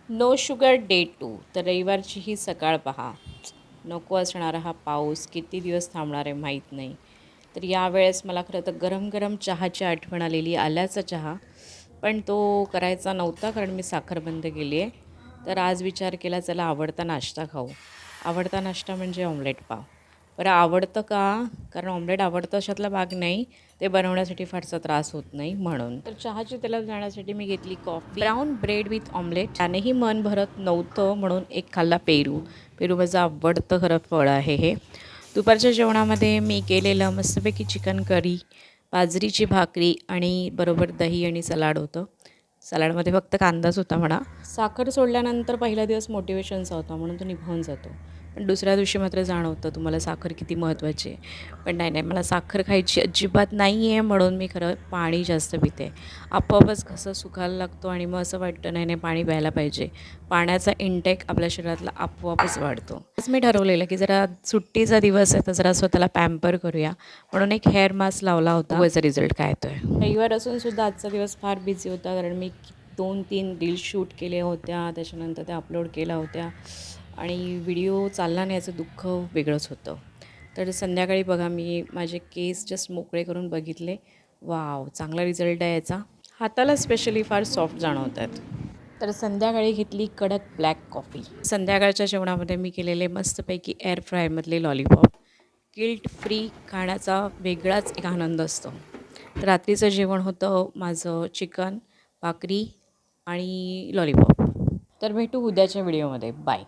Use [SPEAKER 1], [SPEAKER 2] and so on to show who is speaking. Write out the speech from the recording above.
[SPEAKER 1] No sugar day 2. तर रविवारची ही सकाळ पहा. नको असणारा हा पाऊस किती दिवस थांबणार आहे माहीत नाही. तर यावेळेस मला खरं तर गरम गरम चहाची आठवण आलेली, आल्याचा चहा. पण तो करायचा नव्हता कारण मी साखर बंद केली आहे. तर आज विचार केला चला आवडता नाश्ता खाऊ. आवडता नाश्ता म्हणजे ऑमलेट पाव. बरं आवडतं का? कारण ऑमलेट आवडतं अशातला भाग नाही. ते बनवण्यासाठी फारसा त्रास होत नाही म्हणून. तर चहाची तलब जाण्यासाठी मी घेतली coffee. Brown bread with omelette. त्यानेही मन भरत नव्हतं म्हणून एक खाल्ला पेरू. पेरू माझं आवडतं खरं फळ आहे हे. दुपारच्या जेवणामध्ये मी केलेलं मस्तपैकी चिकन करी, बाजरीची भाकरी आणि बरोबर दही आणि सलाड होतं. सलाडमध्ये फक्त कांदाच होता म्हणा. साखर सोडल्यानंतर पहिला दिवस मोटिवेशनचा होता म्हणून तो निभावून जातो. पण दुसऱ्या दिवशी मात्र जाणवतं तुम्हाला साखर किती महत्त्वाची आहे. पण नाही मला साखर खायची अजिबात नाही आहे म्हणून मी खरं पाणी जास्त पिते. आपोआपच घसा सुकायला लागतो आणि मग असं वाटतं नाही पाणी प्यायला पाहिजे. पाण्याचा इंटेक आपल्या शरीरातला आपोआपच वाढतो. आज मी ठरवलेलं की जरा सुट्टीचा दिवस आहे तर जरा स्वतःला पॅम्पर करूया म्हणून एक हेअर मास्क लावला होता. याचा रिझल्ट काय येतो आहे. रविवार असून सुद्धा आजचा दिवस फार बिझी होता कारण मी 2-3 रील्स शूट केल्या होत्या, त्याच्यानंतर त्या अपलोड केल्या होत्या आणि व्हिडिओ चालला नाही याचं दुःख वेगळंच होतं. तर संध्याकाळी बघा मी माझे केस जस्ट मोकळे करून बघितले. वाव चांगला रिझल्ट आहे याचा. हाताला स्पेशली फार सॉफ्ट जाणवत आहेत. तर संध्याकाळी घेतली कडक ब्लॅक कॉफी. संध्याकाळच्या जेवणामध्ये मी केलेले मस्तपैकी एअर फ्रायमधले लॉलीपॉप. गिल्ट फ्री खाण्याचा वेगळाच एक आनंद असतो. तर रात्रीचं जेवण होतं माझं चिकन, भाकरी आणि लॉलीपॉप. तर भेटू उद्याच्या व्हिडिओमध्ये. बाय.